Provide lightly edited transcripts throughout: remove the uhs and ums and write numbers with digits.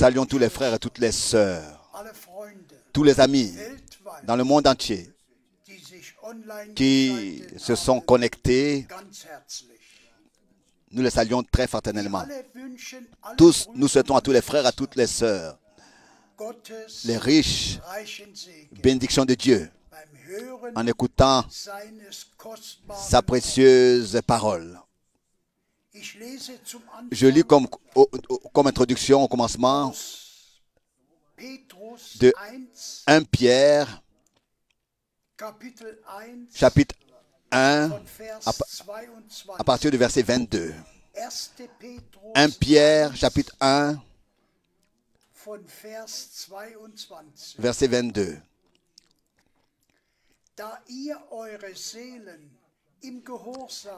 Saluons tous les frères et toutes les sœurs, tous les amis dans le monde entier qui se sont connectés. Nous les saluons très fraternellement. Tous, nous souhaitons à tous les frères et à toutes les sœurs les riches bénédictions de Dieu en écoutant sa précieuse parole. Je lis comme introduction au commencement de 1 Pierre, chapitre 1, à partir du verset 22. 1 Pierre, chapitre 1, verset 22.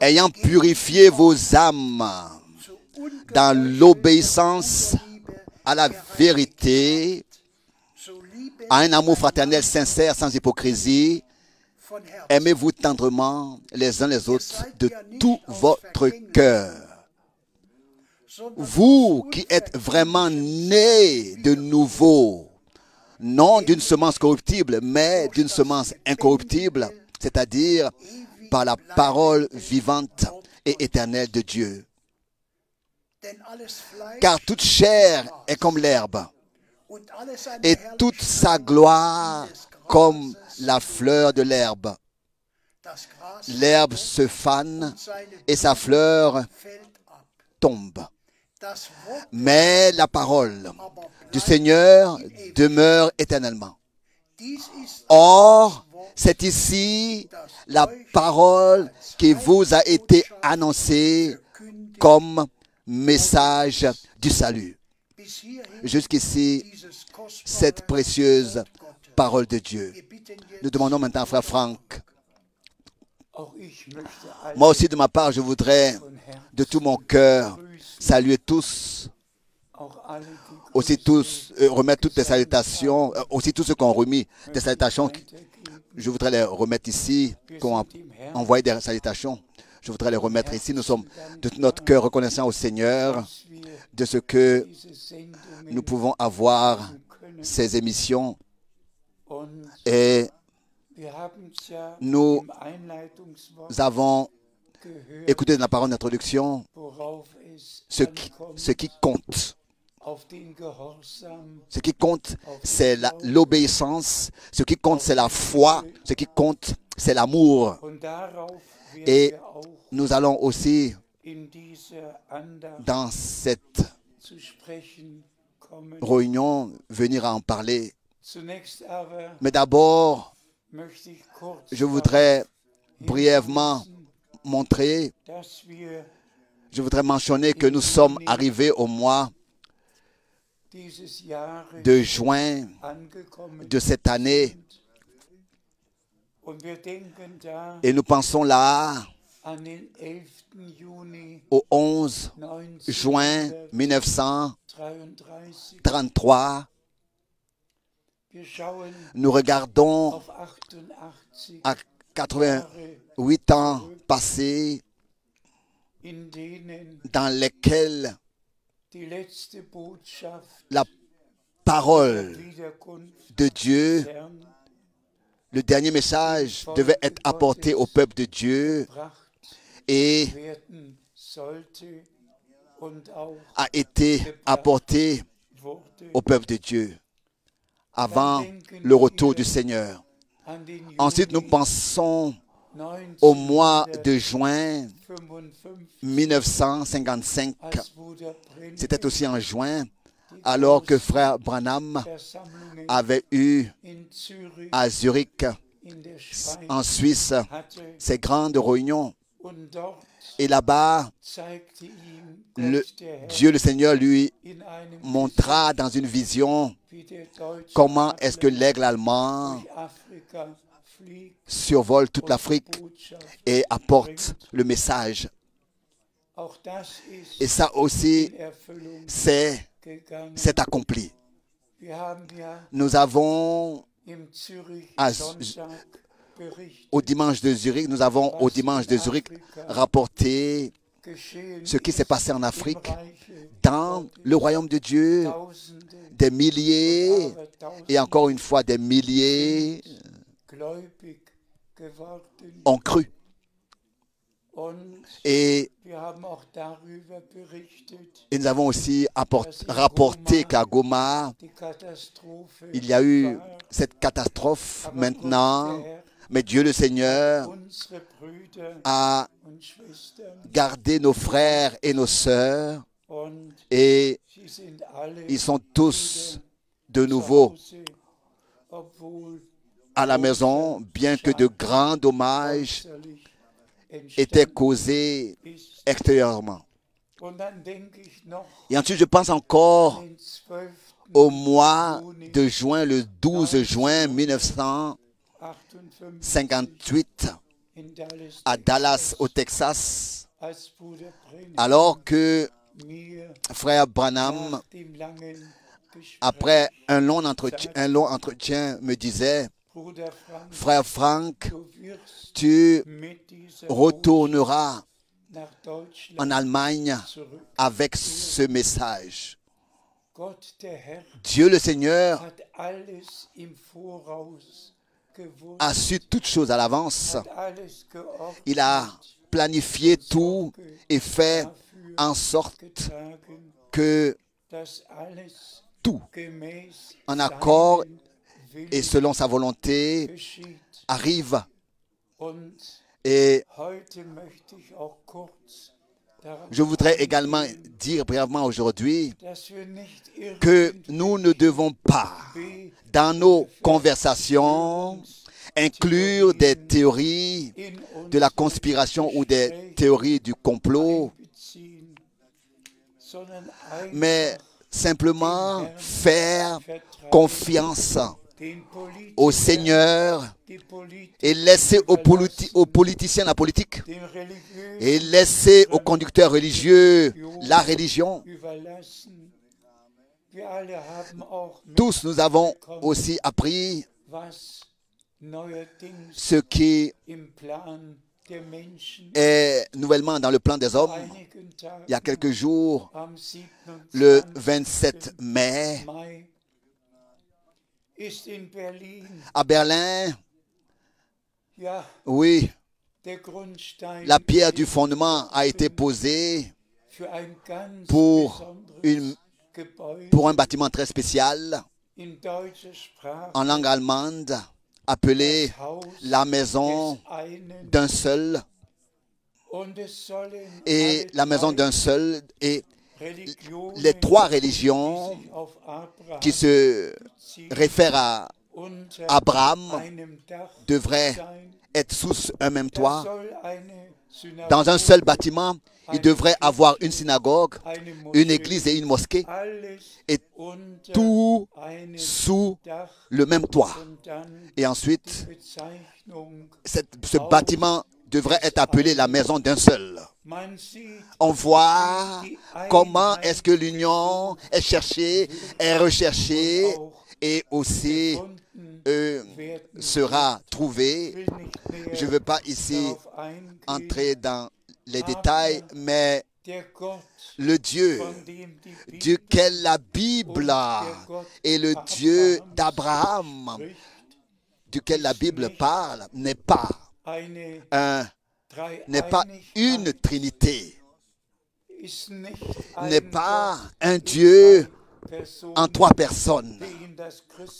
Ayant purifié vos âmes dans l'obéissance à la vérité, à un amour fraternel sincère sans hypocrisie, aimez-vous tendrement les uns les autres de tout votre cœur. Vous qui êtes vraiment nés de nouveau, non d'une semence corruptible, mais d'une semence incorruptible, c'est-à-dire par la parole vivante et éternelle de Dieu. Car toute chair est comme l'herbe, et toute sa gloire comme la fleur de l'herbe. L'herbe se fane et sa fleur tombe. Mais la parole du Seigneur demeure éternellement. Or, c'est ici la parole qui vous a été annoncée comme message du salut. Jusqu'ici, cette précieuse parole de Dieu. Nous demandons maintenant à Frère Franck. Moi aussi, de ma part, je voudrais de tout mon cœur saluer tous, aussi tous, remettre toutes les salutations, aussi tous ceux qui ont remis des salutations. Je voudrais les remettre ici, qui ont envoyé des salutations. Je voudrais les remettre ici. Nous sommes de tout notre cœur reconnaissants au Seigneur de ce que nous pouvons avoir ces émissions. Et nous avons écouté dans la parole d'introduction ce qui compte. Ce qui compte, c'est l'obéissance. Ce qui compte, c'est la foi. Ce qui compte, c'est l'amour. Et nous allons aussi, dans cette réunion, venir à en parler. Mais d'abord, je voudrais brièvement montrer, je voudrais mentionner que nous sommes arrivés au mois de juin de cette année. Et nous pensons là au 11 juin 1933. Nous regardons à 88 ans passés dans lesquels la parole de Dieu, le dernier message, devait être apporté au peuple de Dieu et a été apporté au peuple de Dieu avant le retour du Seigneur. Ensuite, nous pensons au mois de juin 1955. C'était aussi en juin, alors que Frère Branham avait eu à Zurich, en Suisse, ces grandes réunions. Et là-bas, Dieu le Seigneur lui montra dans une vision comment est-ce que l'aigle allemand survole toute l'Afrique et apporte le message. Et ça aussi, c'est accompli. Nous avons au dimanche de Zurich, rapporté ce qui s'est passé en Afrique, dans le royaume de Dieu, des milliers et encore une fois des milliers ont cru. Et nous avons aussi rapporté qu'à Goma, il y a eu cette catastrophe maintenant, mais Dieu le Seigneur a gardé nos frères et nos sœurs et ils sont tous de nouveau à la maison, bien que de grands dommages étaient causés extérieurement. Et ensuite, je pense encore au mois de juin, le 12 juin 1958, à Dallas, au Texas, alors que frère Branham, après un long entretien, me disait, frère Frank, tu retourneras en Allemagne avec ce message. Dieu le Seigneur a su toutes choses à l'avance. Il a planifié tout et fait en sorte que tout en accord et selon sa volonté arrive. Et je voudrais également dire brièvement aujourd'hui que nous ne devons pas, dans nos conversations, inclure des théories de la conspiration ou des théories du complot, mais simplement faire confiance au Seigneur et laisser aux politiciens la politique et laisser aux conducteurs religieux la religion. Tous nous avons aussi appris ce qui est nouvellement dans le plan des hommes. Il y a quelques jours, le 27 mai, à Berlin, oui, la pierre du fondement a été posée pour un bâtiment très spécial en langue allemande appelé la maison d'un seul. Et la maison d'un seul et les trois religions qui se réfèrent à Abraham devraient être sous un même toit. Dans un seul bâtiment, il devrait avoir une synagogue, une église et une mosquée, et tout sous le même toit. Et ensuite, ce bâtiment devrait être appelé la maison d'un seul. On voit comment est-ce que l'union est cherchée, est recherchée et aussi sera trouvée. Je ne veux pas ici entrer dans les détails, mais le Dieu duquel la Bible et le Dieu d'Abraham, duquel la Bible parle, n'est pas une trinité, n'est pas un Dieu en trois personnes,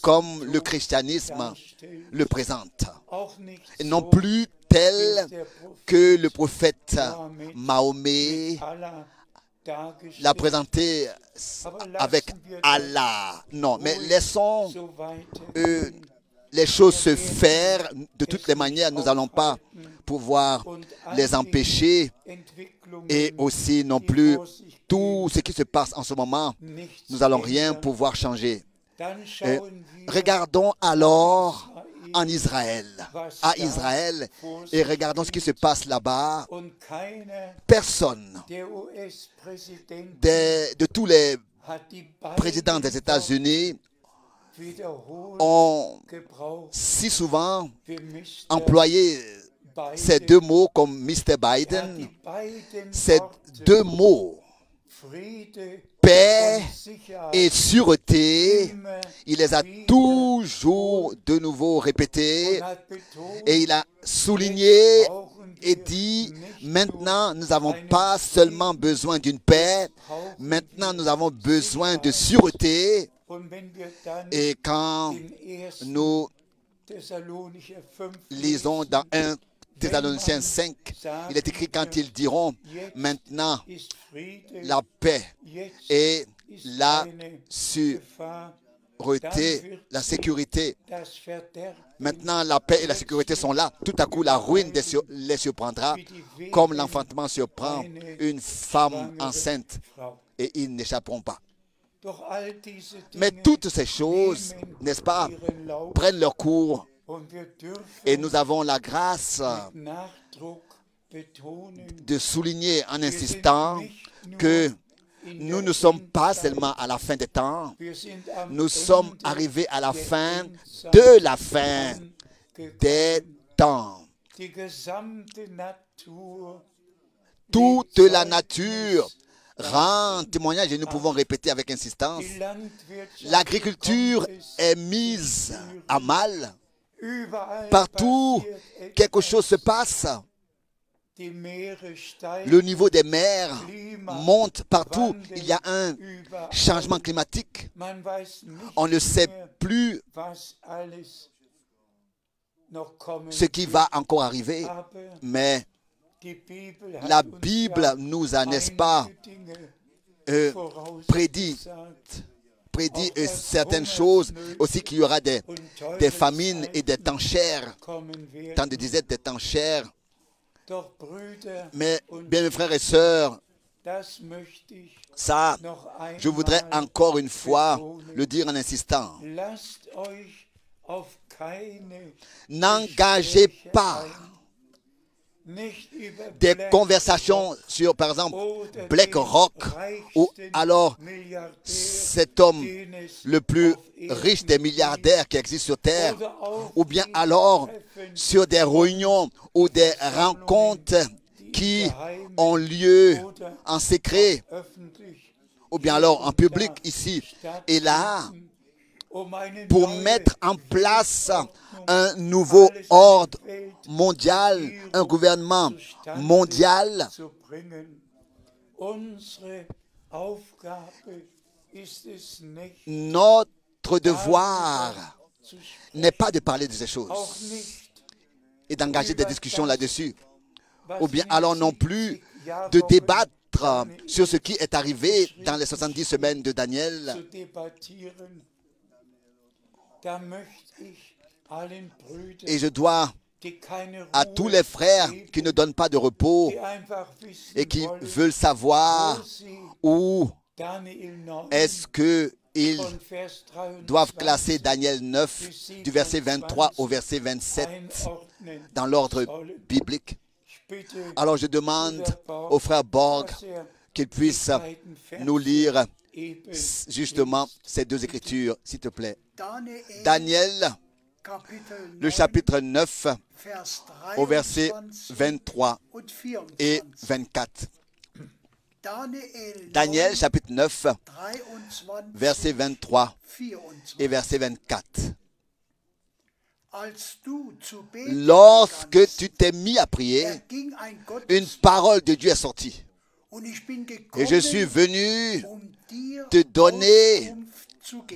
comme le christianisme le présente, et non plus tel que le prophète Mahomet l'a présenté avec Allah. Non, mais laissons les choses se faire. De toutes les manières, nous n'allons pas pouvoir les empêcher et aussi non plus tout ce qui se passe en ce moment, nous n'allons rien pouvoir changer. Regardons alors en Israël, à Israël, et regardons ce qui se passe là-bas. Personne de tous les présidents des États-Unis ont si souvent employé ces deux mots comme Mr. Biden, ces deux mots, paix et sûreté, il les a toujours de nouveau répétés et il a souligné et dit, maintenant nous n'avons pas seulement besoin d'une paix, maintenant nous avons besoin de sûreté. Et quand nous lisons dans 1 Thessaloniciens 5, il est écrit quand ils diront maintenant la paix et la sûreté, la sécurité. Maintenant la paix et la sécurité sont là. Tout à coup la ruine les surprendra comme l'enfantement surprend une femme enceinte et ils n'échapperont pas. Mais toutes ces choses, n'est-ce pas, prennent leur cours et nous avons la grâce de souligner en insistant que nous ne sommes pas seulement à la fin des temps, nous sommes arrivés à la fin de la fin des temps. Toute la nature rend témoignage et nous pouvons répéter avec insistance. L'agriculture est mise à mal. Partout, quelque chose se passe. Le niveau des mers monte partout. Il y a un changement climatique. On ne sait plus ce qui va encore arriver. Mais la Bible nous a, n'est-ce pas, prédit certaines choses, aussi qu'il y aura des famines et des temps chers, tant de disettes, des temps chers. Mais, bien mes frères et sœurs, ça, je voudrais encore une fois le dire en insistant. N'engagez pas des conversations sur, par exemple, BlackRock, ou alors cet homme le plus riche des milliardaires qui existe sur Terre, ou bien alors sur des réunions ou des rencontres qui ont lieu en secret, ou bien alors en public ici et là, pour mettre en place un nouveau ordre mondial, un gouvernement mondial. Notre devoir n'est pas de parler de ces choses et d'engager des discussions là-dessus, ou bien alors non plus de débattre sur ce qui est arrivé dans les 70 semaines de Daniel. Et je dois à tous les frères qui ne donnent pas de repos et qui veulent savoir où est-ce qu'ils doivent classer Daniel 9 du verset 23 au verset 27 dans l'ordre biblique. Alors je demande au frère Borg qu'il puisse nous lire justement ces deux écritures, s'il te plaît. Daniel, le chapitre 9, au verset 23 et 24. Daniel, chapitre 9, verset 23 et verset 24. Lorsque tu t'es mis à prier, une parole de Dieu est sortie. Et je suis venu te donner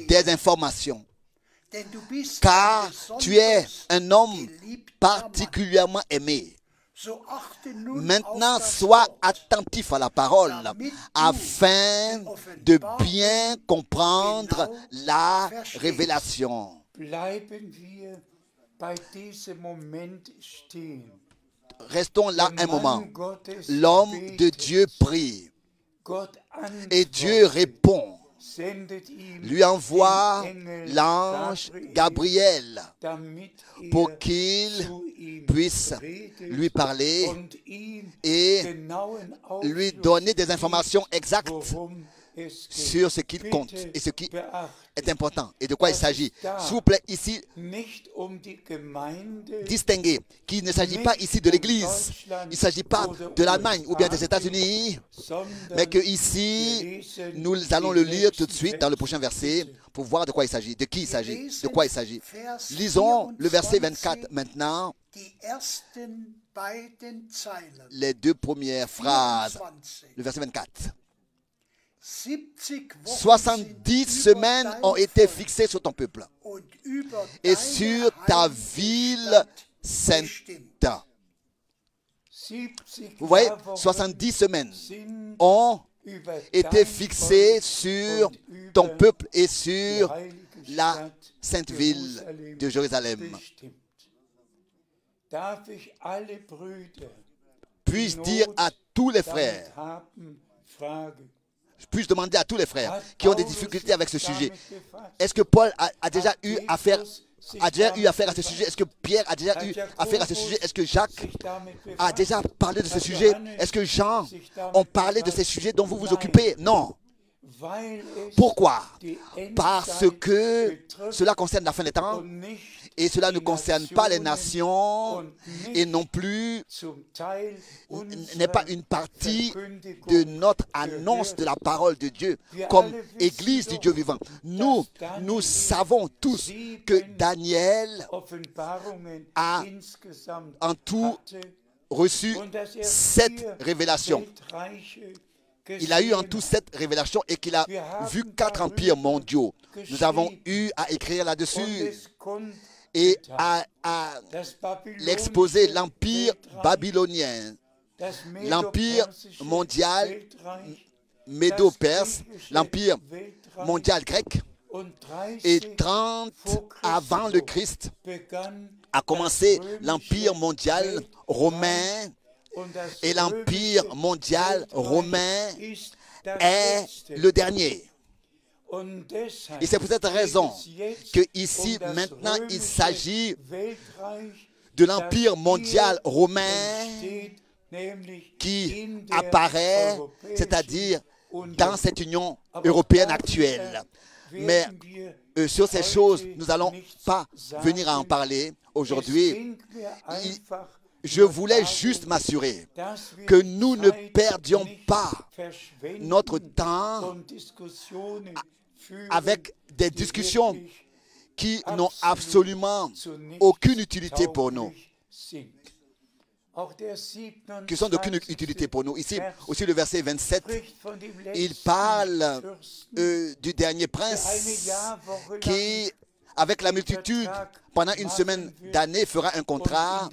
des informations, car tu es un homme particulièrement aimé. Maintenant, sois attentif à la parole, afin de bien comprendre la révélation. Restons là un moment. L'homme de Dieu prie et Dieu répond. Lui envoie l'ange Gabriel pour qu'il puisse lui parler et lui donner des informations exactes sur ce qui compte et ce qui est important et de quoi il s'agit. S'il vous plaît, ici, distinguez qu'il ne s'agit pas ici de l'Église, il ne s'agit pas de l'Allemagne ou bien des États-Unis, mais que ici, nous allons le lire tout de suite dans le prochain verset pour voir de quoi il s'agit, de qui il s'agit, de quoi il s'agit. Lisons le verset 24 maintenant, les deux premières phrases, le verset 24. 70 semaines ont été fixées sur ton peuple et sur ta ville sainte. Vous voyez, 70 semaines ont été fixées sur ton peuple et sur la sainte ville de Jérusalem. Puis-je dire à tous les frères, puis-je demander à tous les frères qui ont des difficultés avec ce sujet, est-ce que Paul a déjà eu affaire à ce sujet? Est-ce que Pierre a déjà eu affaire à ce sujet? Est-ce que Jacques a déjà parlé de ce sujet? Est-ce que Jean ont parlé de ces sujets dont vous vous occupez? Non. Pourquoi? Parce que cela concerne la fin des temps et cela ne concerne pas les nations et non plus n'est pas une partie de notre annonce de la parole de Dieu comme Église du Dieu vivant. Nous savons tous que Daniel a en tout reçu 7 révélations. Il a eu en tout 7 révélations et qu'il a vu 4 empires mondiaux. Nous avons eu à écrire là-dessus et à l'exposer l'empire babylonien, l'empire mondial médo-perse, l'empire mondial grec. Et 30 avant le Christ a commencé l'empire mondial romain. Et l'empire mondial romain est le dernier. Et c'est pour cette raison que ici, maintenant, il s'agit de l'empire mondial romain qui apparaît, c'est-à-dire dans cette Union européenne actuelle. Mais sur ces choses, nous n'allons pas venir à en parler aujourd'hui. Je voulais juste m'assurer que nous ne perdions pas notre temps avec des discussions qui n'ont absolument aucune utilité pour nous. Qui sont d'aucune utilité pour nous. Ici, aussi le verset 27, il parle du dernier prince qui, avec la multitude, pendant une semaine d'année, fera un contrat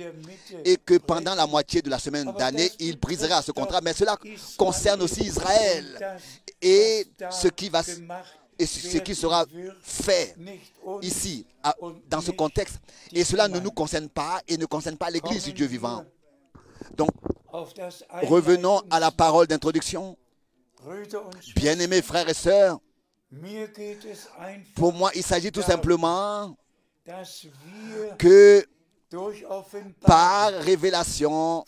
et que pendant la moitié de la semaine d'année, il brisera ce contrat. Mais cela concerne aussi Israël et ce qui sera fait ici, dans ce contexte. Et cela ne nous concerne pas et ne concerne pas l'Église du Dieu vivant. Donc, revenons à la parole d'introduction. Bien-aimés frères et sœurs, pour moi, il s'agit tout simplement que par révélation,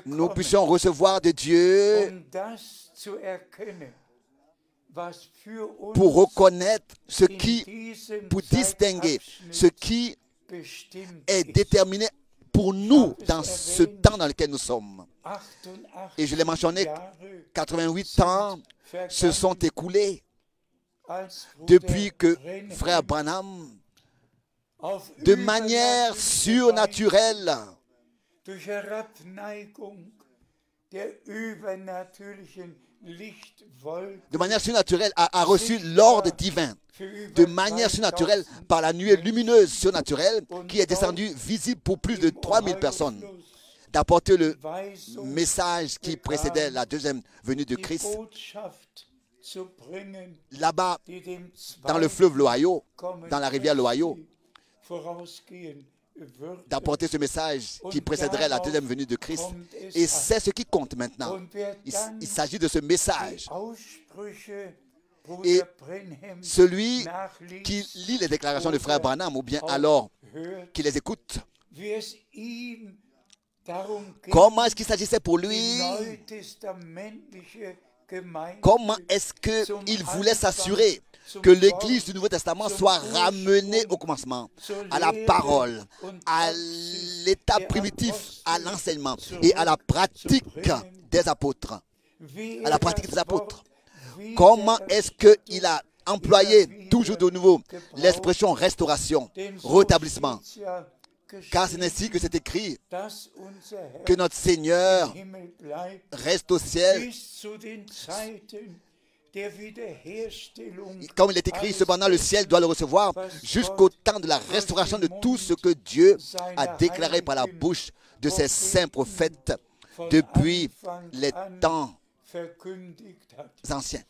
nous puissions recevoir de Dieu pour reconnaître ce qui, pour distinguer ce qui est déterminé pour nous dans ce temps dans lequel nous sommes. Et je l'ai mentionné, 88 ans se sont écoulés depuis que frère Branham, de manière surnaturelle, a reçu l'ordre divin. De manière surnaturelle, par la nuée lumineuse surnaturelle qui est descendue visible pour plus de 3000 personnes, d'apporter le message qui précédait la deuxième venue de Christ. Là-bas, dans le fleuve l'Ohio, dans la rivière l'Ohio, d'apporter ce message qui précéderait la deuxième venue de Christ. Et c'est ce qui compte maintenant. Il s'agit de ce message. Et celui qui lit les déclarations de frère Branham, ou bien alors qui les écoute, Comment est-ce qu'il s'agissait pour lui? Comment est-ce qu'il voulait s'assurer que l'Église du Nouveau Testament soit ramenée au commencement, à la parole, à l'état primitif, à l'enseignement et à la pratique des apôtres? À la pratique des apôtres. Comment est-ce qu'il a employé toujours de nouveau l'expression restauration, rétablissement? Car c'est ainsi que c'est écrit, que notre Seigneur reste au ciel. Comme il est écrit, cependant le ciel doit le recevoir jusqu'au temps de la restauration de tout ce que Dieu a déclaré par la bouche de ses saints prophètes depuis les temps anciens.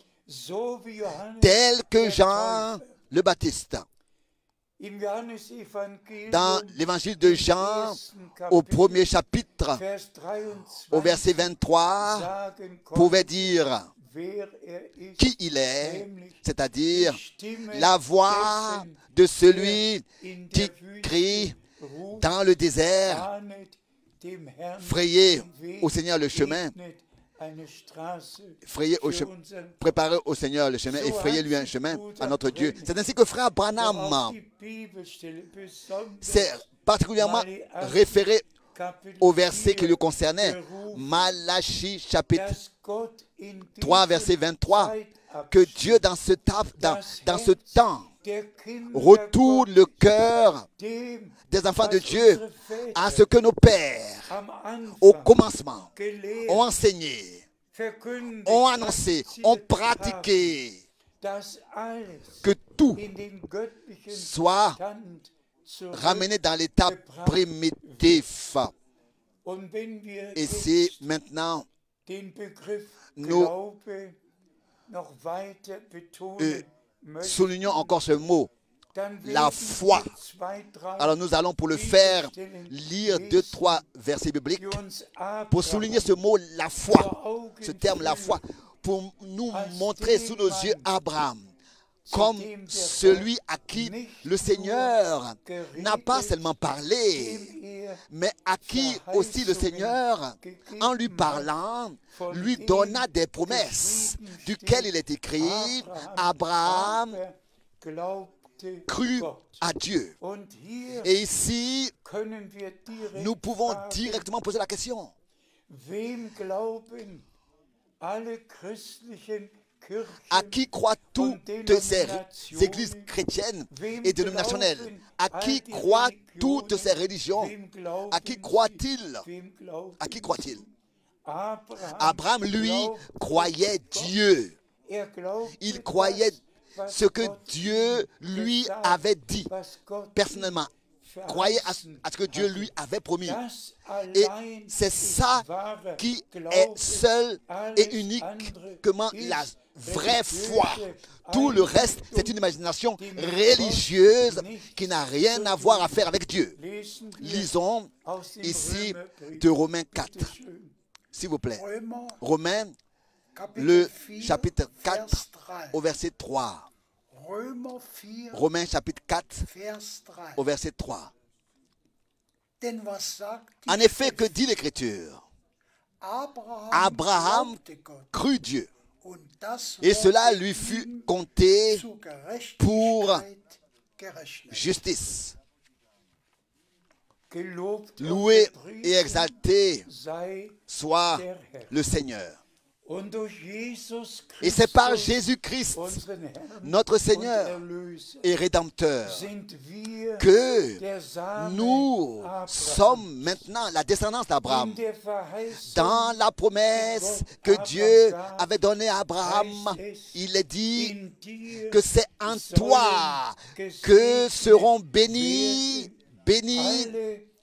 Tel que Jean le Baptiste, dans l'évangile de Jean, au premier chapitre, au verset 23, pouvait dire qui il est, c'est-à-dire la voix de celui qui crie dans le désert, frayez au Seigneur le chemin, préparez au Seigneur le chemin et frayez-lui un chemin à notre Dieu. C'est ainsi que frère Branham s'est particulièrement référé au verset qui le concernait, Malachie chapitre 3, verset 23, que Dieu dans ce temps retourne le cœur des enfants de Dieu à ce que nos pères, au commencement, ont enseigné, ont annoncé, ont pratiqué, que tout soit ramené dans l'état primitif. Et si maintenant nous soulignons encore ce mot, la foi. Alors nous allons pour le faire lire 2-3 versets bibliques pour souligner ce mot, la foi, ce terme la foi, pour nous montrer sous nos yeux Abraham comme celui à qui le Seigneur n'a pas seulement parlé, mais à qui aussi le Seigneur, en lui parlant, lui donna des promesses, duquel il est écrit, Abraham crut à Dieu. Et ici, nous pouvons directement poser la question. À qui croient toutes ces églises chrétiennes et dénominationnelles? À qui croient toutes ces religions? À qui croit-il? À qui croit-il? Abraham, lui, croyait Dieu. Il croyait ce que Dieu lui avait dit personnellement. Croyait à ce que Dieu lui avait promis. Et c'est ça qui est seul et uniquement la vraie foi. Tout le reste, c'est une imagination religieuse qui n'a rien à voir à faire avec Dieu. Lisons ici de Romains 4. S'il vous plaît. Romains, le chapitre 4 au verset 3. Romains chapitre 4 au verset 3. En effet, que dit l'Écriture? Abraham crut Dieu, et cela lui fut compté pour justice. Loué et exalté soit le Seigneur. Et c'est par Jésus-Christ, notre Seigneur et Rédempteur, que nous sommes maintenant la descendance d'Abraham. Dans la promesse que Dieu avait donnée à Abraham, il est dit que c'est en toi que seront bénis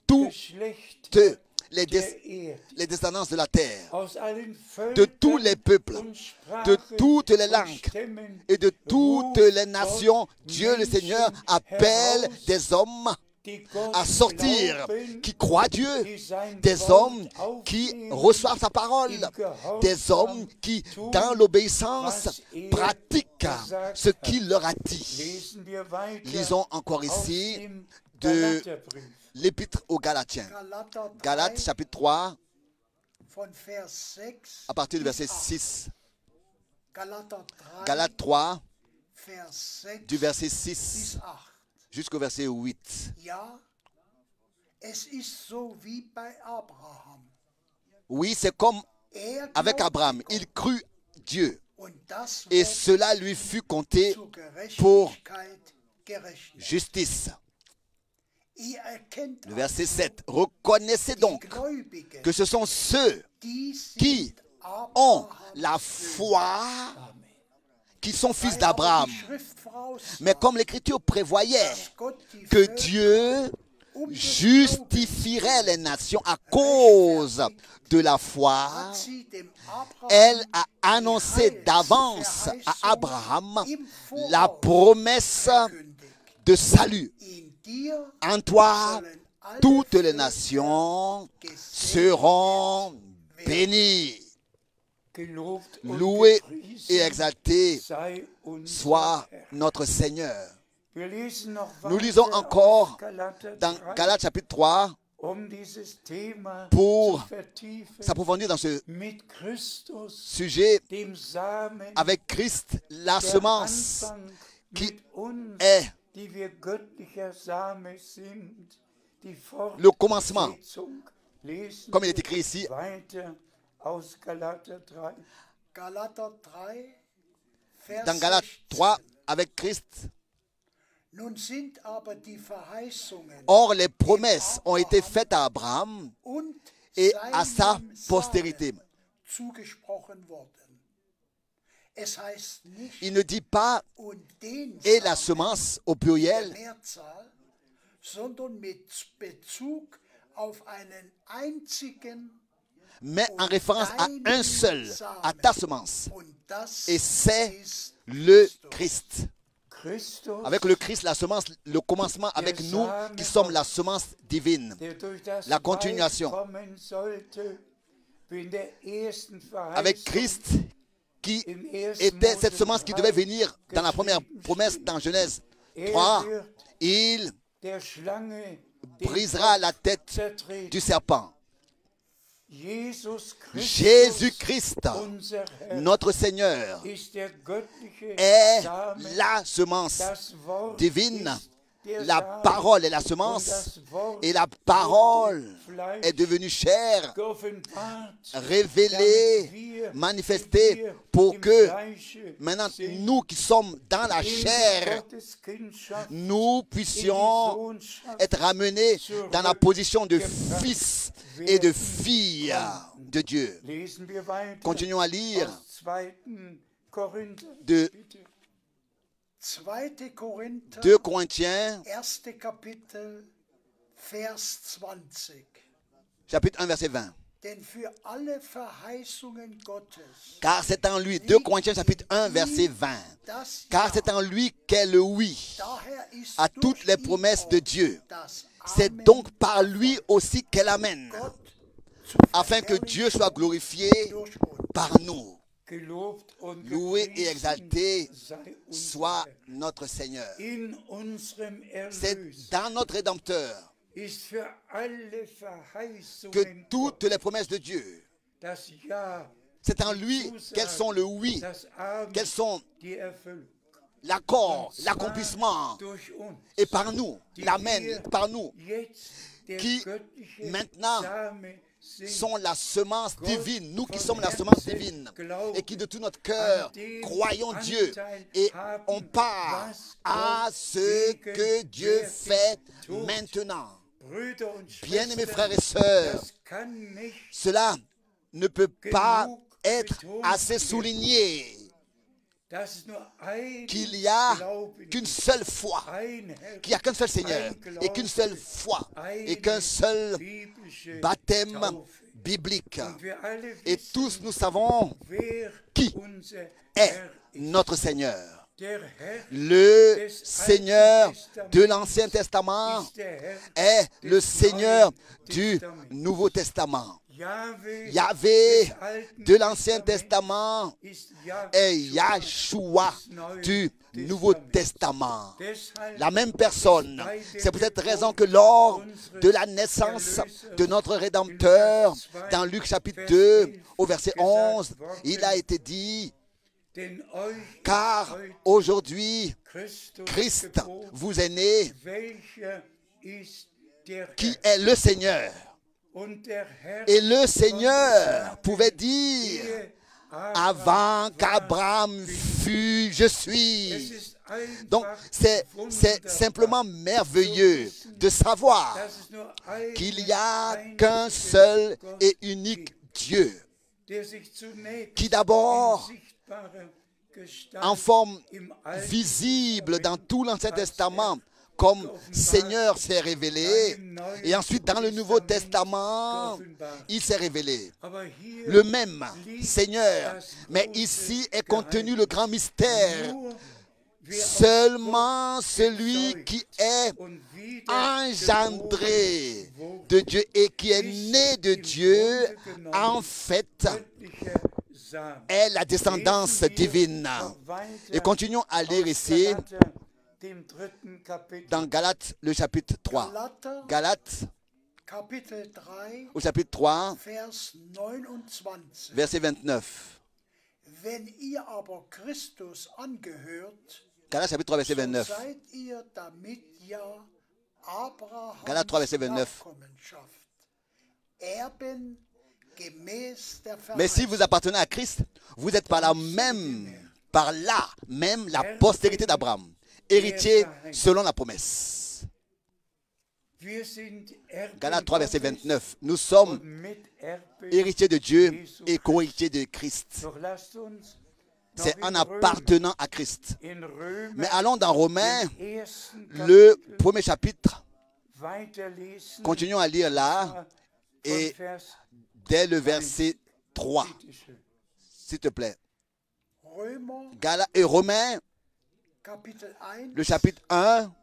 toutes les descendants de la terre, de tous les peuples, de toutes les langues et de toutes les nations. Dieu le Seigneur appelle des hommes à sortir, qui croient Dieu, des hommes qui reçoivent sa parole, des hommes qui, dans l'obéissance, pratiquent ce qu'il leur a dit. Lisons encore ici de l'épître aux Galatiens. Galates chapitre 3, à partir du verset 6. Galates 3, du verset 6 jusqu'au verset 8. Oui, c'est comme avec Abraham. Il crut Dieu et cela lui fut compté pour justice. Le verset 7. Reconnaissez donc que ce sont ceux qui ont la foi qui sont fils d'Abraham. Mais comme l'Écriture prévoyait que Dieu justifierait les nations à cause de la foi, elle a annoncé d'avance à Abraham la promesse de salut. En toi, toutes les nations seront bénies. Loué et exalté soit notre Seigneur. Nous lisons encore dans Galates chapitre 3 pour s'approfondir dans ce sujet avec Christ, la semence qui est le commencement, comme il est écrit ici. Dans Galates 3, avec Christ. Or, les promesses ont été faites à Abraham et à sa postérité. Il ne dit pas « et la semence » au pluriel, mais en référence à un seul, à ta semence. Et c'est le Christ. Avec le Christ, la semence, le commencement avec nous qui sommes la semence divine. La continuation. Avec Christ qui était cette semence qui devait venir dans la première promesse dans Genèse 3. Il brisera la tête du serpent. Jésus-Christ, notre Seigneur, est la semence divine. La parole est la semence et la parole est devenue chair, révélée, manifestée pour que maintenant nous qui sommes dans la chair, nous puissions être ramenés dans la position de fils et de filles de Dieu. Continuons à lire de 2 Corinthiens, chapitre 1, verset 20. Car c'est en lui, 2 Corinthiens chapitre 1, verset 20. Car c'est en lui qu'est le oui à toutes les promesses de Dieu. C'est donc par lui aussi qu'est l'amen, afin que Dieu soit glorifié par nous. Loué et exalté soit notre Seigneur. C'est dans notre Rédempteur que toutes les promesses de Dieu, c'est en lui qu'elles sont le oui, qu'elles sont l'accord, l'accomplissement, et par nous, l'amen, par nous, qui maintenant sont la semence divine, nous qui sommes la semence divine, et qui de tout notre cœur croyons Dieu, et on part à ce que Dieu fait maintenant. Bien-aimés frères et sœurs, cela ne peut pas être assez souligné qu'il n'y a qu'une seule foi, qu'il n'y a qu'un seul Seigneur, et qu'une seule foi, et qu'un seul baptême biblique. Et tous nous savons qui est notre Seigneur. Le Seigneur de l'Ancien Testament est le Seigneur du Nouveau Testament. Yahvé de l'Ancien Testament et Yahshua du Nouveau Testament. La même personne. C'est pour cette raison que lors de la naissance de notre Rédempteur, dans Luc chapitre 2, au verset 11, il a été dit, car aujourd'hui, Christ vous est né, qui est le Seigneur. Et le Seigneur pouvait dire, avant qu'Abraham fût, je suis. Donc, c'est simplement merveilleux de savoir qu'il n'y a qu'un seul et unique Dieu, qui d'abord, en forme visible dans tout l'Ancien Testament, comme Seigneur s'est révélé, et ensuite dans le Nouveau Testament, il s'est révélé. Le même Seigneur, mais ici est contenu le grand mystère. Seulement celui qui est engendré de Dieu et qui est né de Dieu, en fait, est la descendance divine. Et continuons à lire ici, dans Galates, le chapitre 3. Galates, au chapitre 3, verset 29. Galates, chapitre 3, verset 29. Galates 3, verset 29. Mais si vous appartenez à Christ, vous êtes par là même la postérité d'Abraham, héritier selon la promesse. Galates 3, verset 29. Nous sommes héritiers de Dieu et co-héritiers de Christ. C'est en appartenant à Christ. Mais allons dans Romains, le premier chapitre. Continuons à lire là, et dès le verset 3, s'il te plaît. Romains, le chapitre 1,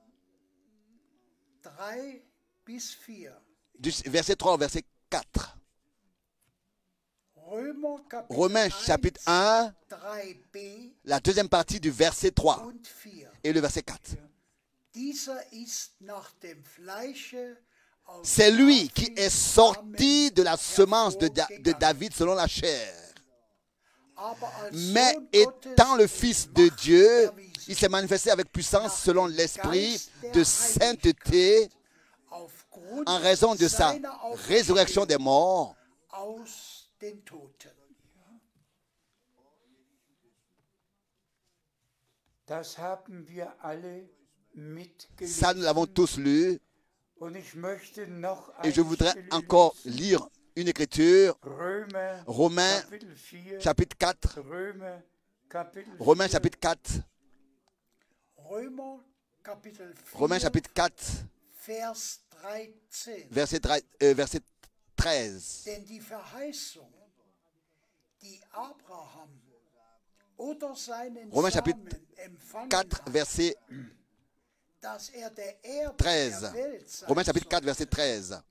du verset 3 au verset 4. Romains chapitre 1, la deuxième partie du verset 3 et le verset 4. C'est lui qui est sorti de la semence de David selon la chair. Mais étant le Fils de Dieu, il s'est manifesté avec puissance selon l'esprit de sainteté en raison de sa résurrection des morts. Ça, nous l'avons tous lu. Et je voudrais encore lire une écriture. Romains chapitre 4. Romains chapitre 4. Romains chapitre 4. Verset 13. Romains chapitre 4, verset 13. Romains chapitre 4, verset 13.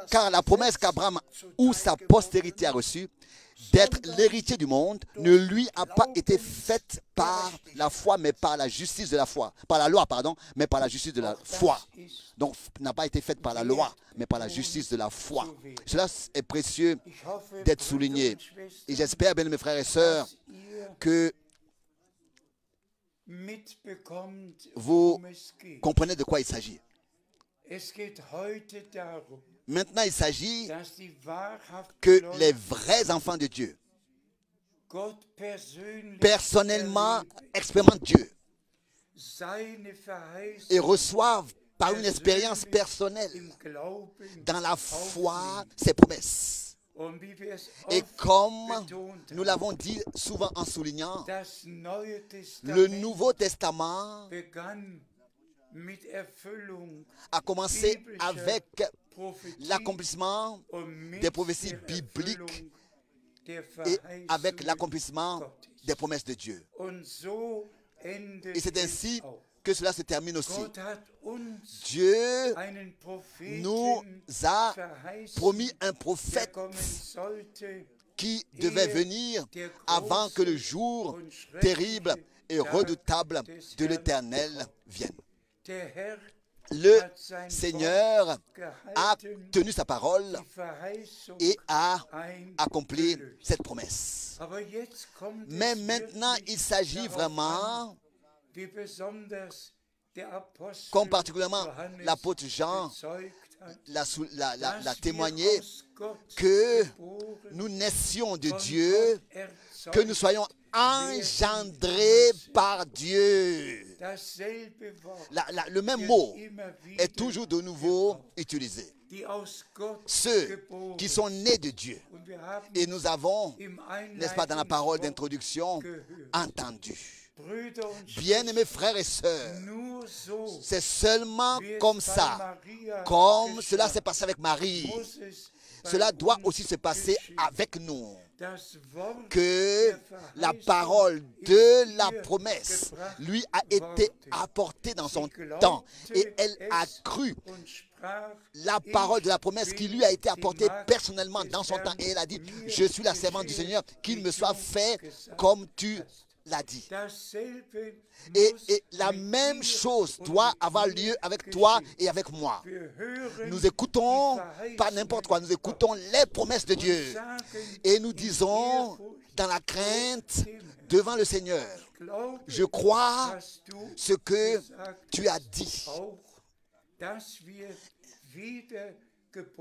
Car la promesse qu'Abraham ou sa postérité a reçue d'être l'héritier du monde ne lui a pas été faite par la foi, mais par la justice de la foi. Par la loi, pardon, mais par la justice de la foi. Donc, n'a pas été faite par la loi, mais par la justice de la foi. Cela est précieux d'être souligné. Et j'espère, bien mes frères et sœurs, que vous comprenez de quoi il s'agit. Maintenant, il s'agit que les vrais enfants de Dieu, personnellement, expérimentent Dieu et reçoivent par une expérience personnelle, dans la foi, ses promesses. Et comme nous l'avons dit souvent en soulignant, le Nouveau Testament a commencé avec l'accomplissement des prophéties bibliques et avec l'accomplissement des promesses de Dieu. Et c'est ainsi que cela se termine aussi. Gott hat uns Dieu einen Propheten nous a verheißen, promis un der prophète kommen sollte, qui devait venir avant que le jour terrible et redoutable de l'Éternel vienne. der Herr Le hat sein Seigneur Wort a gehalten, tenu sa parole die Verheißung et a accompli eingelöst. cette promesse. Aber jetzt kommt Mais es maintenant, wirklich il s'agit darauf vraiment, an, wie besonders der Apostel comme particulièrement Johannes l'apôtre Jean bezeugt hat, l'a dass témoigné, wir aus Gott que geboren, nous naissions de von Dieu, Gott que nous erzeugt, soyons engendrés par Dieu. dasselbe Wort Le même wird mot immer wieder est toujours de nouveau utilisé. die aus Gott Ceux geboren qui sont nés de Dieu. Und wir haben Et nous avons, im n'est-ce pas, dans la parole Einleitungswort d'introduction, gehört. entendu. Brüder und Bien-aimés frères et sœurs, nur so c'est seulement wie es comme bei ça, Maria comme geschah, cela s'est passé avec Marie, muss es bei cela doit uns aussi se passer geschehen. avec nous. Das Wort Que der la Verheißung parole ist de la ihr promesse gebracht lui a été worden. apportée dans son Sie glaubte temps et elle a es cru und sprach, la parole de la promesse qui lui a été apportée personnellement dans son temps et elle a dit, je suis la servante du Seigneur, qu'il me soit fait comme tu l'as dit. dasselbe Et muss la mit même dir chose und doit mit avoir mir lieu avec toi geschehen. et avec moi. Wir hören Nous écoutons die pas n'importe quoi, nous écoutons les promesses de Dieu. Et nous disons dans la crainte devant le Seigneur, je crois ce que tu as dit.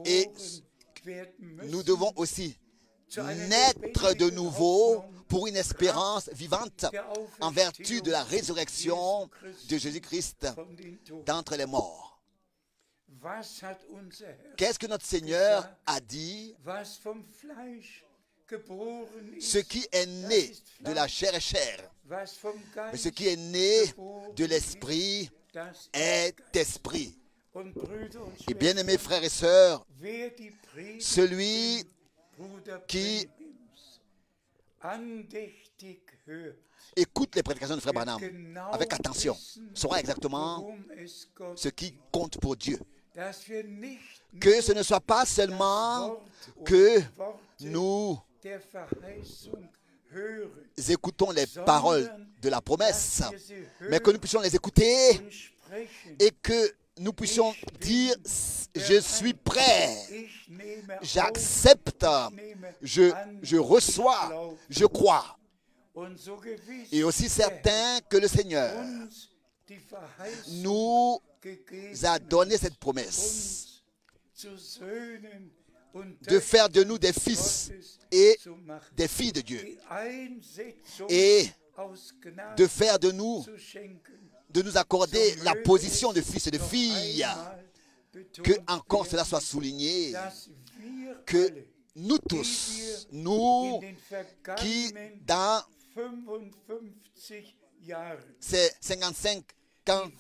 Et nous devons aussi naître de nouveau pour une espérance vivante en vertu de la résurrection de Jésus-Christ d'entre les morts. Qu'est-ce que notre Seigneur a dit? Ce qui est né de la chair est chair, mais ce qui est né de l'esprit est esprit. Et bien aimés frères et sœurs, celui qui écoute les prédications de Frère Branham avec attention saura exactement ce qui compte pour Dieu. Que ce ne soit pas seulement que nous écoutons les paroles de la promesse, mais que nous puissions les écouter et que nous puissions dire, je suis prêt, j'accepte, je reçois, je crois. Et aussi certain que le Seigneur nous a donné cette promesse de faire de nous des fils et des filles de Dieu et de faire de nous accorder la position de fils et de filles, que encore cela soit souligné, que nous tous, nous qui dans ces 55 ans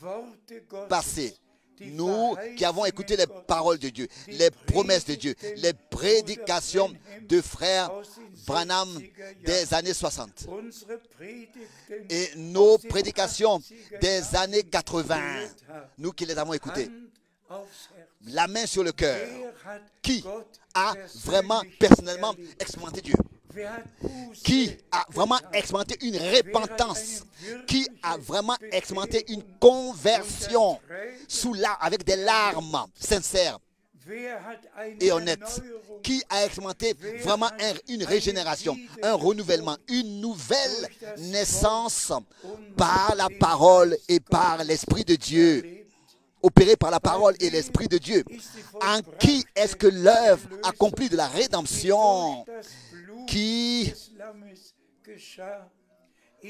passés, nous qui avons écouté les paroles de Dieu, les promesses de Dieu, les prédications de frère Branham des années 60 et nos prédications des années 80, nous qui les avons écoutées, la main sur le cœur, qui a vraiment personnellement expérimenté Dieu? Qui a vraiment expérimenté une repentance? Qui a vraiment expérimenté une conversion avec des larmes sincères et honnêtes? Qui a expérimenté vraiment une régénération, un renouvellement, une nouvelle naissance par la parole et par l'Esprit de Dieu, opéré par la parole et l'Esprit de Dieu? En qui est-ce que l'œuvre accomplie de la rédemption,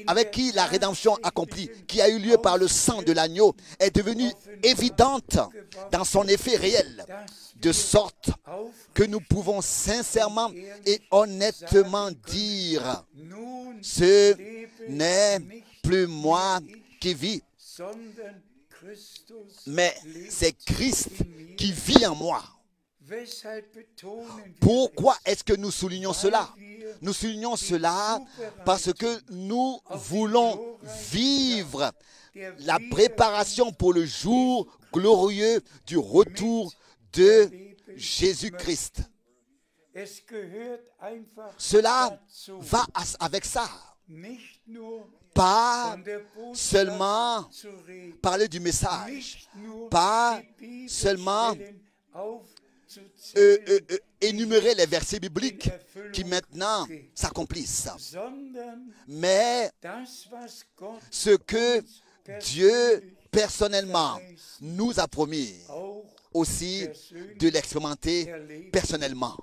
avec qui la rédemption accomplie, qui a eu lieu par le sang de l'agneau, est devenue évidente dans son effet réel, de sorte que nous pouvons sincèrement et honnêtement dire, ce n'est plus moi qui vis, mais c'est Christ qui vit en moi. Pourquoi est-ce que nous soulignons cela? Nous soulignons cela parce que nous voulons vivre œuvre la préparation pour le jour glorieux du retour de Jésus-Christ. Cela va avec ça. Pas seulement parler du message, pas seulement énumérer les versets bibliques qui maintenant s'accomplissent, mais ce que Dieu personnellement nous a promis aussi de l'expérimenter personnellement.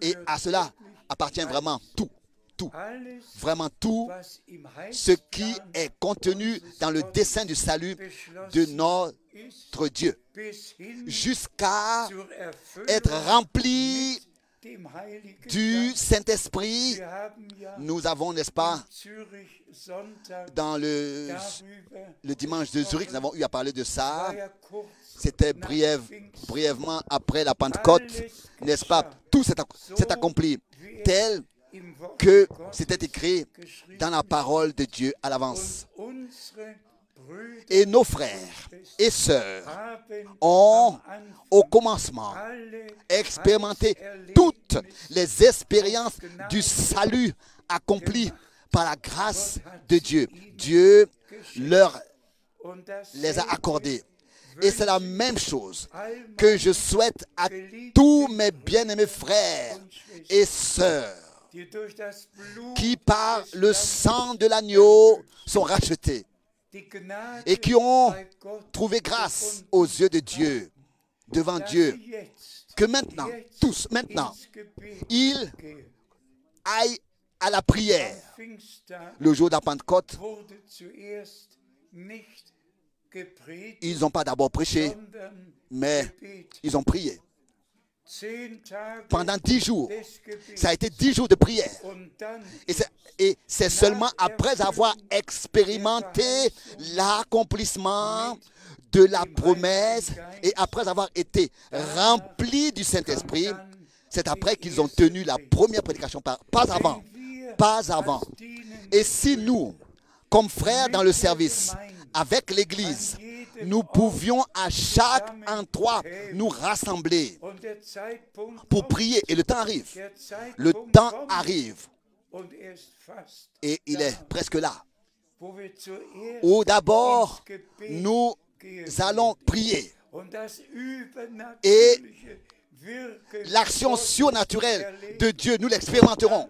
Et à cela appartient vraiment tout. Tout, vraiment tout ce qui est contenu dans le dessein du salut de notre Dieu, jusqu'à être rempli du Saint-Esprit. Nous avons, n'est-ce pas, dans le dimanche de Zurich, nous avons eu à parler de ça. C'était brièvement après la Pentecôte, n'est-ce pas? Tout s'est accompli tel que c'était écrit dans la parole de Dieu à l'avance. Et nos frères et sœurs ont, au commencement, expérimenté toutes les expériences du salut accomplies par la grâce de Dieu. Dieu leur les a accordées. Et c'est la même chose que je souhaite à tous mes bien-aimés frères et sœurs qui par le sang de l'agneau sont rachetés et qui ont trouvé grâce aux yeux de Dieu, devant Dieu, que maintenant, tous, maintenant, ils aillent à la prière. Le jour de la Pentecôte, ils n'ont pas d'abord prêché, mais ils ont prié. Pendant 10 jours, ça a été 10 jours de prière. Et c'est seulement après avoir expérimenté l'accomplissement de la promesse et après avoir été remplis du Saint-Esprit, c'est après qu'ils ont tenu la première prédication, pas avant. Pas avant. Et si nous, comme frères dans le service, avec l'Église, nous pouvions à chaque endroit nous rassembler pour prier. Et le temps arrive. Le temps arrive. Et il est presque là. Où d'abord, nous allons prier. Et l'action surnaturelle de Dieu, nous l'expérimenterons.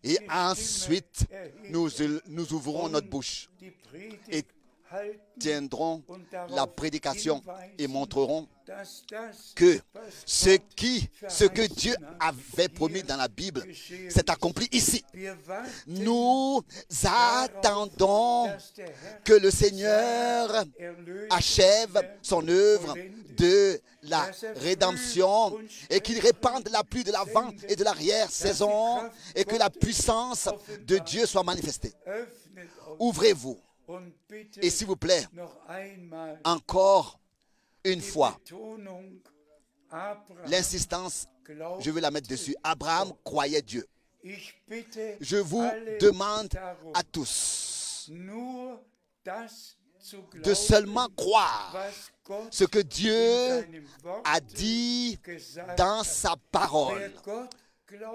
Et ensuite, nous ouvrons notre bouche et tiendront la prédication et montreront que ce que Dieu avait promis dans la Bible s'est accompli ici. Nous attendons que le Seigneur achève son œuvre de la rédemption et qu'il répande la pluie de l'avant et de l'arrière-saison et que la puissance de Dieu soit manifestée. Ouvrez-vous. Et s'il vous plaît, encore une fois, l'insistance, je veux la mettre dessus. Abraham croyait Dieu. Je vous demande à tous de seulement croire ce que Dieu a dit dans sa parole.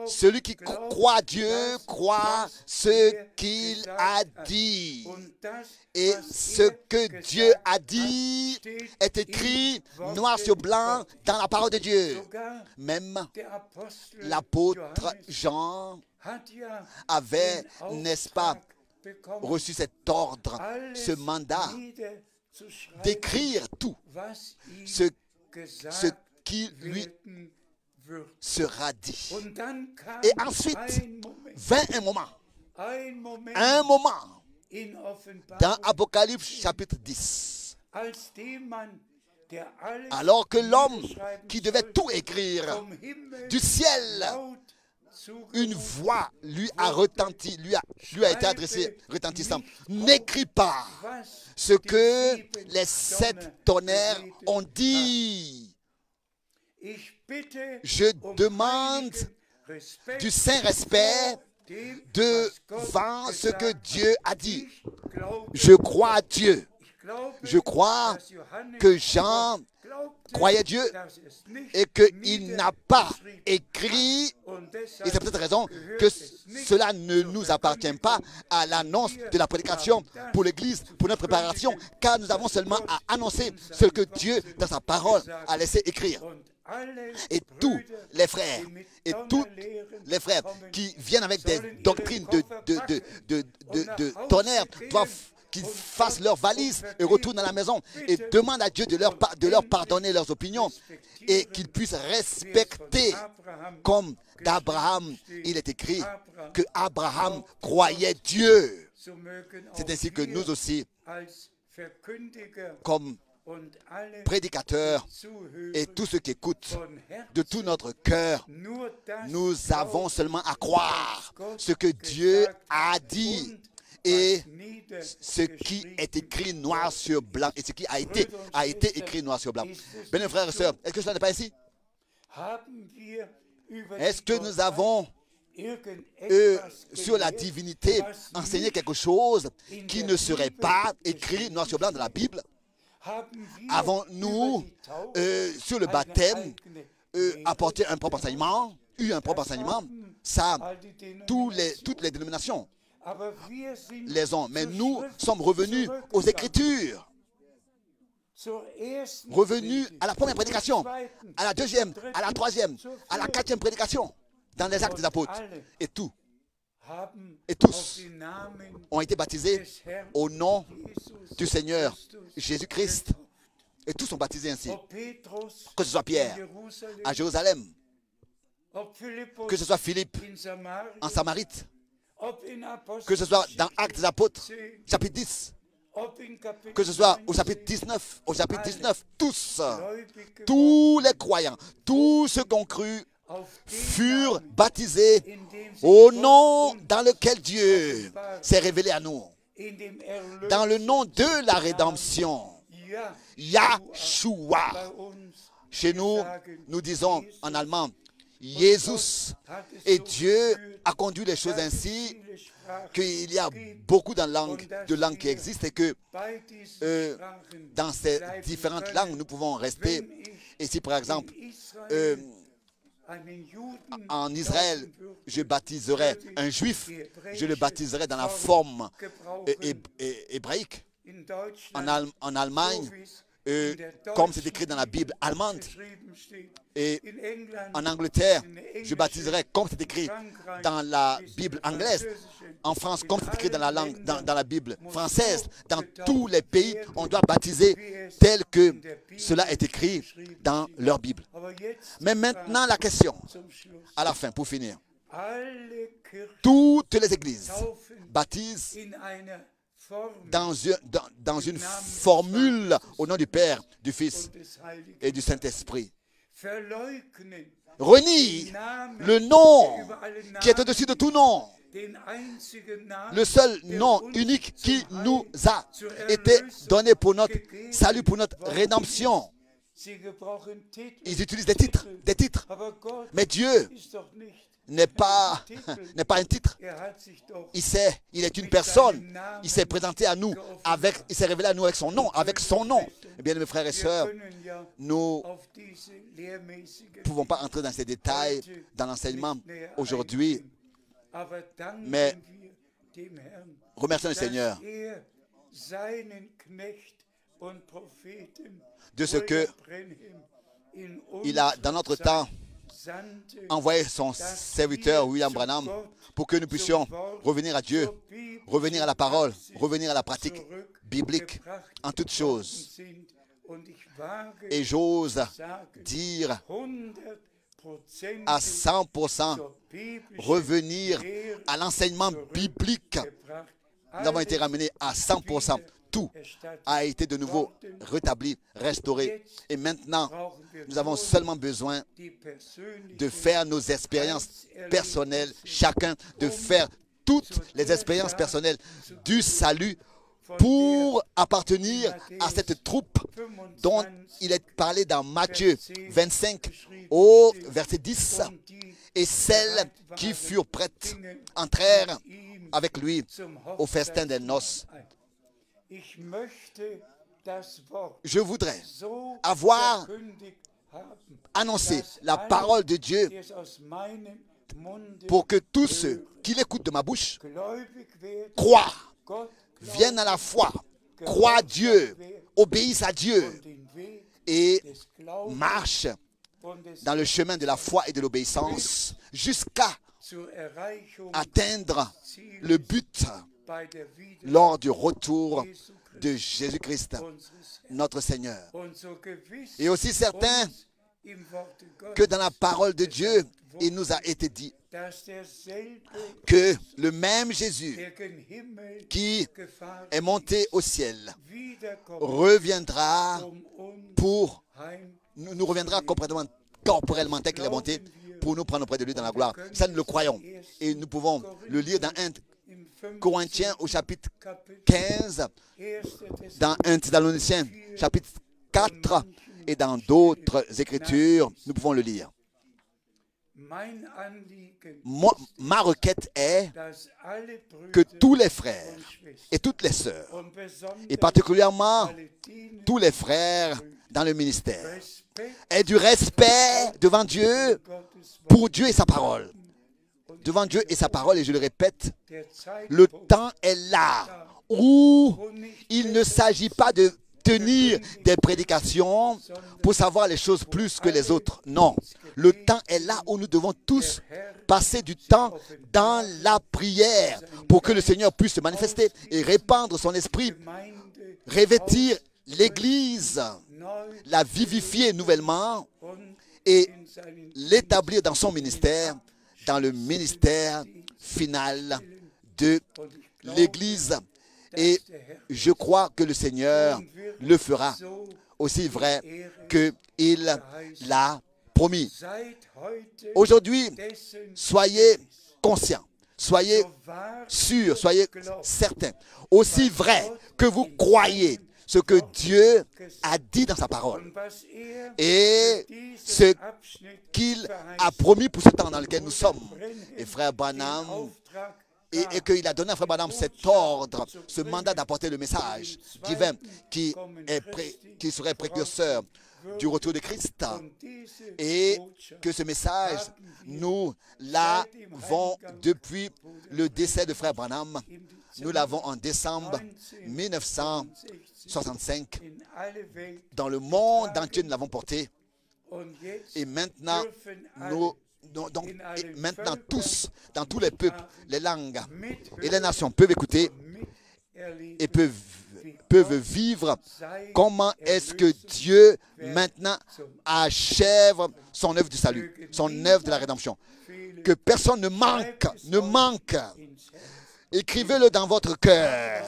Celui qui croit Dieu croit ce qu'il a dit. Et ce que Dieu a dit est écrit noir sur blanc dans la parole de Dieu. Même l'apôtre Jean avait, n'est-ce pas, reçu cet ordre, ce mandat d'écrire tout ce qui lui sera dit. Et ensuite, vint un moment dans Apocalypse chapitre 10, alors que l'homme qui devait tout écrire du ciel, une voix lui a retenti, lui a été adressée retentissant. N'écris pas ce que les 7 tonnerres ont dit. Je demande du saint respect devant ce que Dieu a dit. Je crois à Dieu. Je crois que Jean croyait Dieu et qu'il n'a pas écrit, et c'est pour cette raison que cela ne nous appartient pas à l'annonce de la prédication pour l'Église, pour notre préparation, car nous avons seulement à annoncer ce que Dieu, dans sa parole, a laissé écrire. Et tous les frères, et toutes les frères qui viennent avec des doctrines de tonnerre doivent qu'ils fassent leur valise et retournent à la maison et demandent à Dieu de leur pardonner leurs opinions et qu'ils puissent respecter, comme d'Abraham, il est écrit que Abraham croyait Dieu. C'est ainsi que nous aussi, comme prédicateurs et tous ceux qui écoutent de tout notre cœur, nous avons seulement à croire ce que Dieu a dit et ce qui est écrit noir sur blanc et ce qui a été écrit noir sur blanc. Bien, frères et sœurs, est-ce que cela n'est pas ainsi? Est-ce que nous avons sur la divinité enseigné quelque chose qui ne serait pas écrit noir sur blanc dans la Bible? Avons-nous sur le baptême apporté un propre enseignement, eu un propre enseignement? Ça, toutes les dénominations les ont, mais nous sommes revenus aux Écritures, revenus à la première prédication, à la deuxième, à la troisième, à la quatrième prédication dans les Actes des Apôtres. Et tous ont été baptisés au nom du Seigneur Jésus-Christ. Et tous sont baptisés ainsi. Que ce soit Pierre à Jérusalem, que ce soit Philippe en Samarite, que ce soit dans Actes des Apôtres, chapitre 10, que ce soit au chapitre 19, tous les croyants, tous ceux qui ont cru, furent baptisés au nom dans lequel Dieu s'est révélé à nous, dans le nom de la rédemption, Yahshua. Chez nous, nous disons en allemand, Jesus. Et Dieu a conduit les choses ainsi qu'il y a beaucoup de langues qui existent et que dans ces différentes langues, nous pouvons rester. Et si par exemple, en Israël, je baptiserai un juif, je le baptiserai dans la forme hébraïque. En Allemagne, comme c'est écrit dans la Bible allemande, et en Angleterre, je baptiserai comme c'est écrit dans la Bible anglaise. En France, comme c'est écrit dans la Bible française. Dans tous les pays, on doit baptiser tel que cela est écrit dans leur Bible. Mais maintenant, la question, à la fin, pour finir. Toutes les églises baptisent dans une formule au nom du Père, du Fils et du Saint-Esprit. Renie le nom qui est au-dessus de tout nom, le seul nom unique qui nous a été donné pour notre salut, pour notre rédemption. Ils utilisent des titres, mais Dieu n'est pas un titre. Il est une personne. Il s'est présenté à nous, il s'est révélé à nous avec son nom. Eh bien, mes frères et sœurs, nous ne pouvons pas entrer dans ces détails dans l'enseignement aujourd'hui, mais remercions le Seigneur de ce qu'il a, dans notre temps, envoyé son serviteur William Branham pour que nous puissions revenir à Dieu, revenir à la parole, revenir à la pratique biblique en toutes choses. Et j'ose dire à 100% revenir à l'enseignement biblique. Nous avons été ramenés à 100%. Tout a été de nouveau rétabli, restauré. Et maintenant, nous avons seulement besoin de faire nos expériences personnelles, chacun de faire toutes les expériences personnelles du salut pour appartenir à cette troupe dont il est parlé dans Matthieu 25 au verset 10. Et celles qui furent prêtes entrèrent avec lui au festin des noces. Ich möchte das Wort je voudrais so avoir verkündigt haben, annoncé dass la alle, parole de Dieu die es aus meinem Munde pour que tous ceux qui l'écoutent de ma bouche gläubig werden, croient, Gott viennent à la foi, croient Dieu, obéissent à Dieu und den Weg et des Glaubens marchent und des dans le chemin de la foi et de l'obéissance jusqu'à zur Erreichung atteindre Zieles le but bei der Wiederkunft lors du retour Jesu Christi, de Jésus-Christ, unseres Herrn. notre Seigneur. Und so gewiss Et aussi certain uns im Worte que Gottes, dans la parole de Dieu, il nous a été dit dass derselbe, que le même Jésus der gen Himmel qui gefahren est monté au ciel wiederkommt, reviendra uns pour heim. nous reviendra corporellement tel qu'il est monté pour nous prendre auprès de lui dans la gloire. Ça, nous le croyons. Et nous pouvons le lire dans 1 Im 5. Corinthiens au chapitre Kapitel 15, 1. dans 1 Thessaloniciens chapitre 4 et dans d'autres écritures, nous pouvons le lire. Mein Anliegen, Ma requête est dass alle que Brüder tous les frères und Schwestern et toutes les sœurs, und besonders et particulièrement alle Diener tous les frères dans le ministère, Respekt aient du respect devant Dieu, Gottes Wort pour Dieu et sa parole. Devant Dieu et sa parole, et je le répète, der le Zeitpunkt, temps est là où wo nicht il ne s'agit pas de tenir des prédications pour savoir les choses plus que les autres. Non, le temps est là où nous devons tous passer du temps dans la prière pour que le Seigneur puisse se manifester et répandre son esprit, Gemeinde revêtir l'Église, neu la vivifier nouvellement und et in seinen l'établir dans son ministère, dans le ministère final de l'Église. Et je crois que le Seigneur le fera so aussi vrai qu'il l'a promis. seit heute Aujourd'hui, dessen soyez conscients, soyez so wahr sûrs, soyez certains, aussi vrai que vous croyez ce que Dieu a dit dans sa parole und was et diesen ce Abschnitt qu'il a promis pour ce temps dans lequel nous sommes. Et frère Branham, Auftrag et qu'il a donné à frère Branham cet ordre, ce mandat d'apporter le message divin qui serait précurseur du retour de Christ. und diese Et Botschaft que ce message, nous l'avons depuis le décès de frère Branham. Nous l'avons en décembre 1965. in alle Welt Dans le monde entier, nous l'avons porté. und jetzt Et maintenant, dürfen alle maintenant tous, dans tous les peuples, les langues mithören et les nations peuvent écouter miterleben, et peuvent vivre comment est-ce que Dieu maintenant achève son œuvre du salut, son œuvre de la rédemption. Que personne ne manque. ins Herz. Écrivez-le dans votre cœur.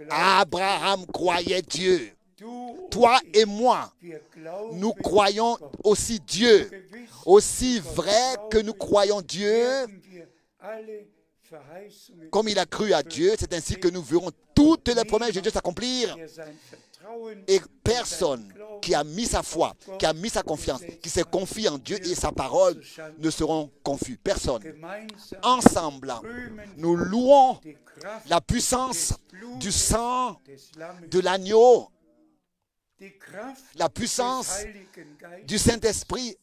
Abraham croyait Dieu. Du Toi et moi, wir glauben nous croyons aussi Dieu. gewiss, Aussi vrai que nous croyons Dieu, werden wir alle Verheißungen, comme il a cru à Dieu, c'est ainsi que nous verrons toutes les promesses de Dieu s'accomplir. der sein Vertrauen Et personne qui a mis sa foi, qui a mis sa confiance, qui s'est confié en Dieu et sa parole ne seront confus. Personne. gemeinsam Ensemble, rühmen nous louons die Kraft la puissance du sang des Lammes, de l'agneau, die Kraft la des puissance Heiligen Geistes, du Saint-Esprit,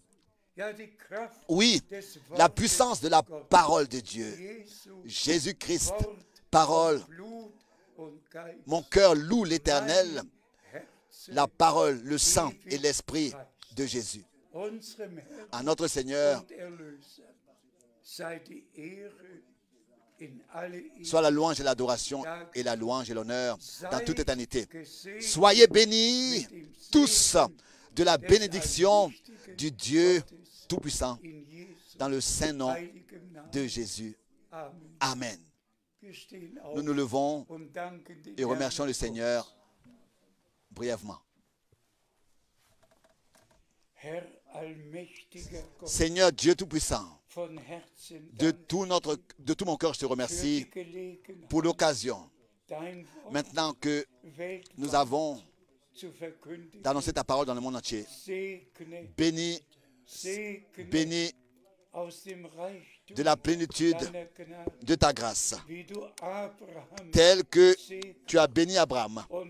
ja die Kraft oui, des la Wortes puissance de la Gottes. parole de Dieu. Jesu, Jésus-Christ, Wort, parole, Blut und Geist, mon cœur loue l'Éternel, mein Herz, la parole, le sang et l'Esprit de Jésus. unserem Herrn À notre Seigneur, und Erlöser, sei die Ehre in alle soit la louange et l'adoration et la louange et l'honneur dans toute éternité. gesegnet Soyez bénis tous de la bénédiction du Dieu Tout-Puissant in Jesu dans le saint nom heiligem Namen. de Jésus. Amen. Amen. Wir stehen Nous auf nous levons und danken dem et remercions Herrn le Seigneur brièvement. Herr allmächtiger Gott, Seigneur Dieu Tout-Puissant, von Herzen de danke tout mon cœur, je te für die remercie Gelegenheit, pour l'occasion, dein Wort maintenant que weltweit nous avons zu verkündigen. d'annoncer ta parole dans le monde entier. Segne, Bénis, segne bénis aus dem Reichtum de la plénitude deiner Gnade, de ta grâce, wie du Abraham tel que segnest tu as béni Abraham und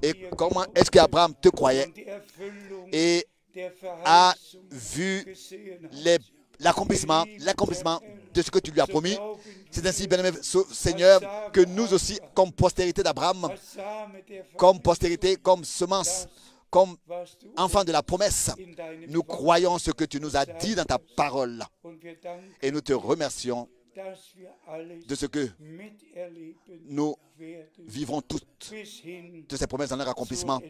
Et comment est-ce qu'Abraham te croyait et a vu l'accomplissement de ce que tu lui as promis. C'est ainsi, bien-aimé Seigneur, que nous aussi, comme postérité d'Abraham, comme postérité, comme semence, comme enfants de la promesse, nous croyons ce que tu nous as dit dans ta parole. Et nous te remercions de ce que nous vivrons toutes de ces promesses dans leur accomplissement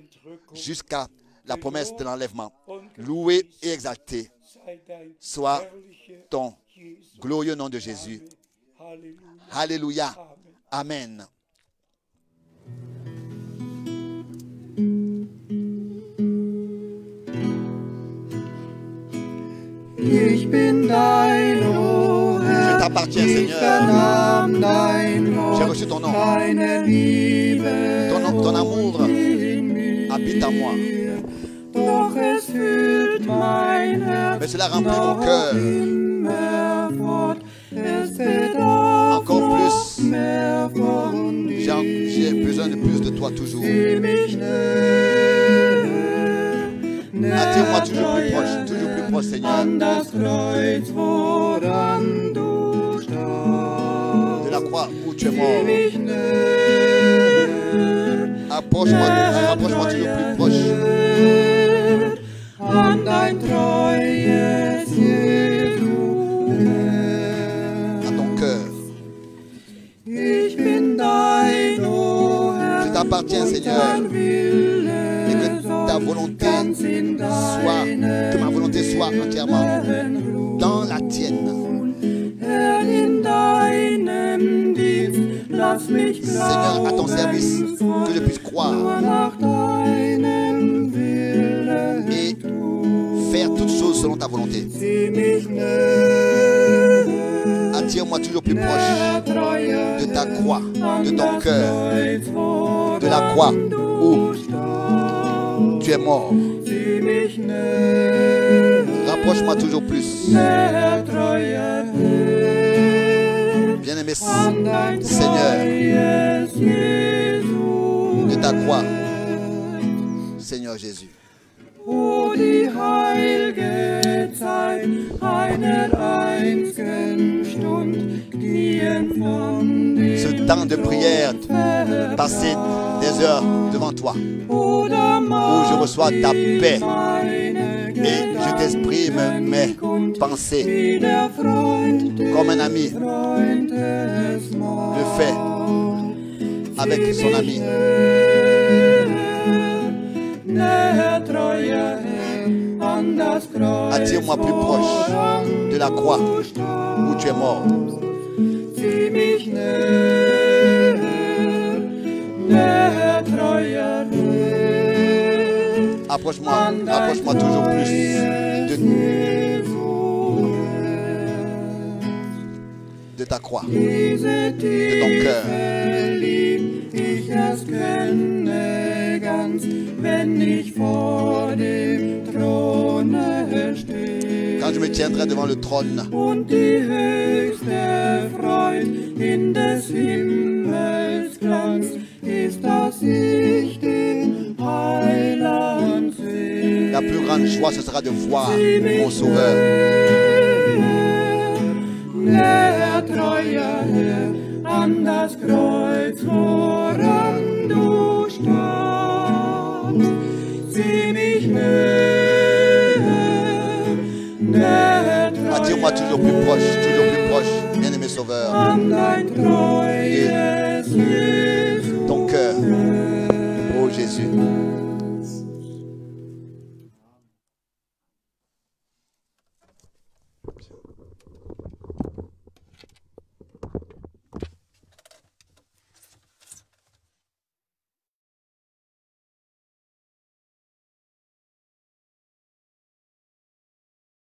jusqu'à la promesse de l'enlèvement. Loué et exalté soit ton glorieux nom de Jésus. Alléluia. Amen. Ich bin dein, o Herr, Je t'appartiens, Seigneur. J'ai reçu ton nom. Ton amour habite en moi. Mais cela remplit mon cœur. Encore plus, j'ai besoin de plus de toi toujours. Attire-moi toujours plus proche, Seigneur. De la croix où tu es mort. Rapproche-moi toujours plus proche. À ton cœur. Je t'appartiens, Seigneur. Et que ta volonté soit, que ma volonté soit entièrement dans la tienne. Seigneur, à ton service, que je puisse croire et faire toutes choses selon ta volonté. Attire-moi toujours plus proche de ta croix, de ton cœur, de la croix où tu es mort. Rapproche-moi toujours plus. Bien-aimé Seigneur, de ta croix, Seigneur Jésus. O die heilige Zeit einer einzigen Stund, gehen von dem Ce temps de prière, passer des heures devant toi, où je reçois ta paix et je t'exprime mes pensées comme un ami le fait avec son ami. Attire-moi plus proche de la croix où tu es mort. Approche-moi toujours plus de ta croix, de ton cœur. Quand je me tiendrai devant le trône la plus grande joie, ce sera de voir mon Sauveur. Attire-moi toujours plus proche, bien-aimé Sauveur, de ton cœur, ô Jésus.